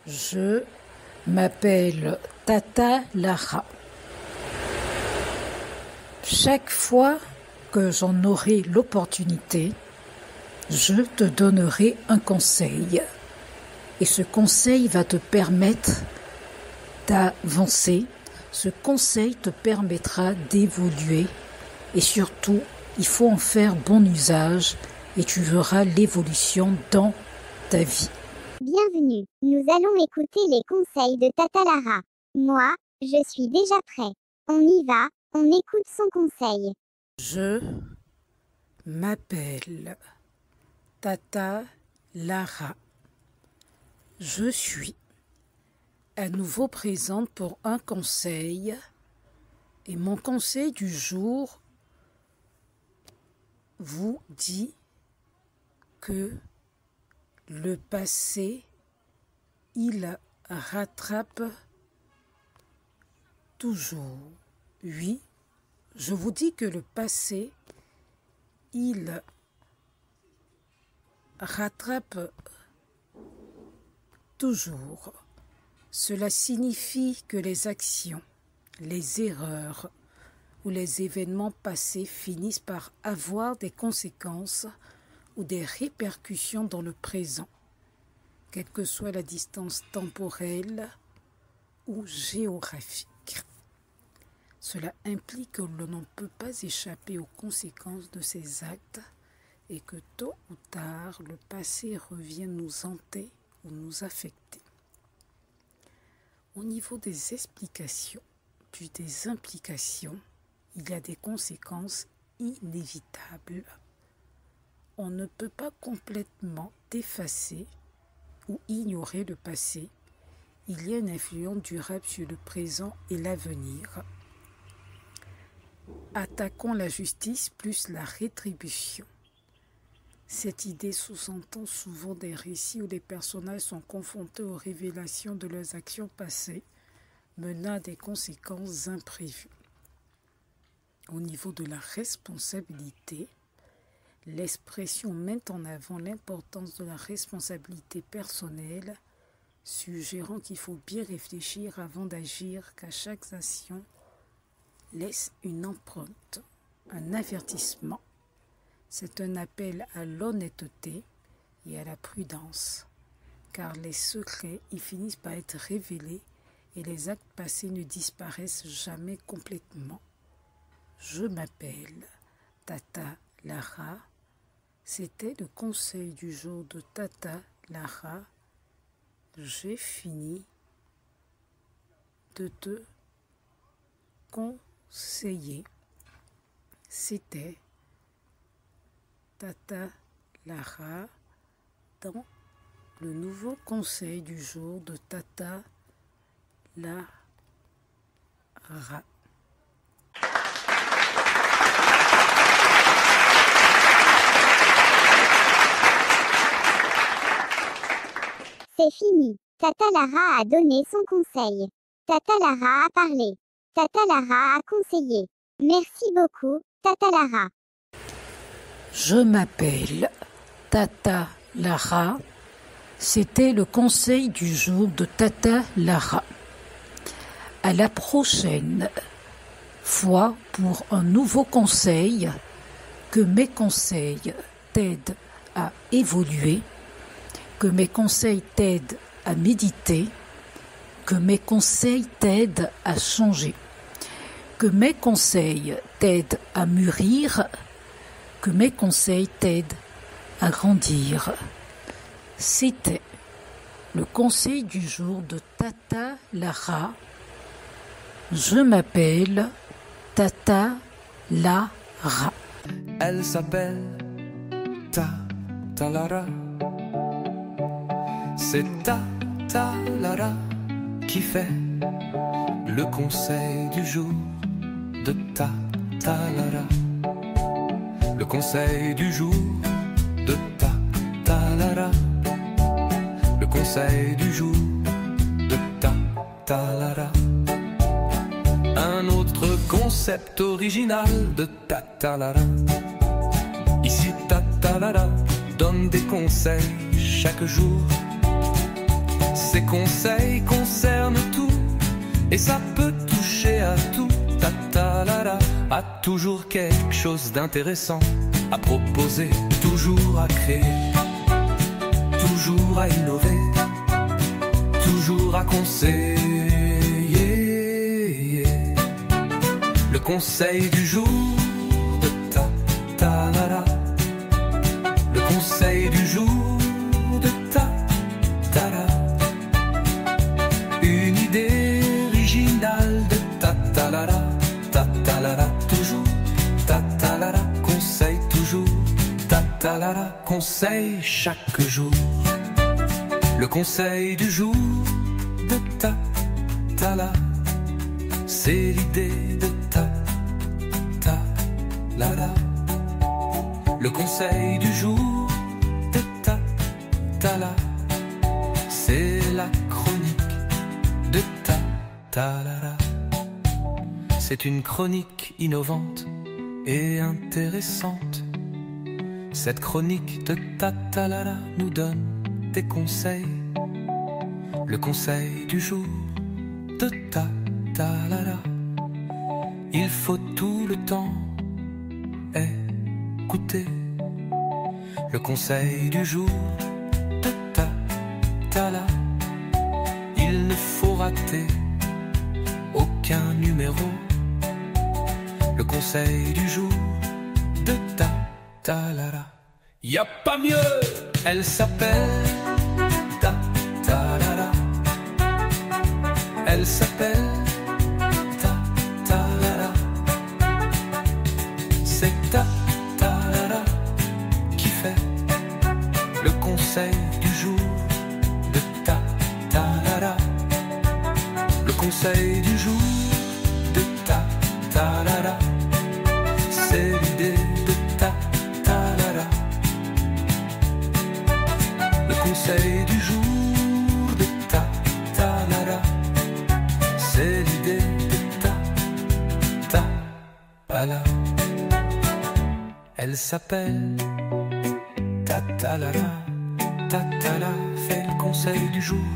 Je m'appelle Tata Lara. Chaque fois que j'en aurai l'opportunité, je te donnerai un conseil. Et ce conseil va te permettre d'avancer. Ce conseil te permettra d'évoluer. Et surtout, il faut en faire bon usage et tu verras l'évolution dans ta vie. Bienvenue, nous allons écouter les conseils de Tata Lara. Moi, je suis déjà prêt. On y va, on écoute son conseil. Je m'appelle Tata Lara. Je suis à nouveau présente pour un conseil. Et mon conseil du jour vous dit que le passé, il rattrape toujours. Oui, je vous dis que le passé, il rattrape toujours. Cela signifie que les actions, les erreurs ou les événements passés finissent par avoir des conséquences ou des répercussions dans le présent, quelle que soit la distance temporelle ou géographique. Cela implique que l'on ne peut pas échapper aux conséquences de ces actes et que tôt ou tard, le passé revient nous hanter ou nous affecter. Au niveau des explications, puis des implications, il y a des conséquences inévitables. On ne peut pas complètement effacer ou ignorer le passé. Il y a une influence durable sur le présent et l'avenir. Attaquons la justice plus la rétribution. Cette idée sous-entend souvent des récits où les personnages sont confrontés aux révélations de leurs actions passées, menant à des conséquences imprévues. Au niveau de la responsabilité, l'expression met en avant l'importance de la responsabilité personnelle, suggérant qu'il faut bien réfléchir avant d'agir, car chaque action laisse une empreinte, un avertissement. C'est un appel à l'honnêteté et à la prudence, car les secrets y finissent par être révélés et les actes passés ne disparaissent jamais complètement. Je m'appelle Tata Lara. C'était le conseil du jour de Tata Lara. J'ai fini de te conseiller. C'était Tata Lara dans le nouveau conseil du jour de Tata Lara. C'est fini. Tata Lara a donné son conseil. Tata Lara a parlé. Tata Lara a conseillé. Merci beaucoup, Tata Lara. Je m'appelle Tata Lara. C'était le conseil du jour de Tata Lara. À la prochaine fois pour un nouveau conseil, que mes conseils t'aident à évoluer, que mes conseils t'aident à méditer, que mes conseils t'aident à changer, que mes conseils t'aident à mûrir, que mes conseils t'aident à grandir. C'était le conseil du jour de Tata Lara. Je m'appelle Tata Lara. Elle s'appelle Tata Lara. C'est Tata Lara qui fait le conseil du jour de Tata Lara. Le conseil du jour de Tata Lara. Le conseil du jour de Tata Lara. Un autre concept original de Tata Lara. Ici Tata Lara donne des conseils chaque jour. Ces conseils concernent tout, et ça peut toucher à tout. Tatalala a toujours quelque chose d'intéressant à proposer, toujours à créer, toujours à innover, toujours à conseiller. Le conseil du jour de Tatalala. Le conseil du jour de Tatalala. Une idée originale de Tatalala. Tatalala toujours. Tatalala conseil toujours. Tatalala conseil chaque jour. Le conseil du jour de Tatalala. C'est l'idée de Tatalala. Le conseil du jour de Tatalala. C'est la chronique de Tatalala. C'est une chronique innovante et intéressante. Cette chronique de Tatalala nous donne des conseils. Le conseil du jour de Tatalala. Il faut tout le temps écouter. Le conseil du jour de Tatalala. Il ne faut rater aucun numéro. Le conseil du jour de Tatalala. Y a pas mieux. Elle s'appelle Tatalala. Elle s'appelle Tatalala. C'est Tatalala qui fait le conseil du jour de Tatalala. Le conseil du jour de Tatalala. C'est l'idée de Tatalala. Le conseil du jour de Tatalala. C'est l'idée de Tatalala. Elle s'appelle Tatalala. Tatalala fait le conseil du jour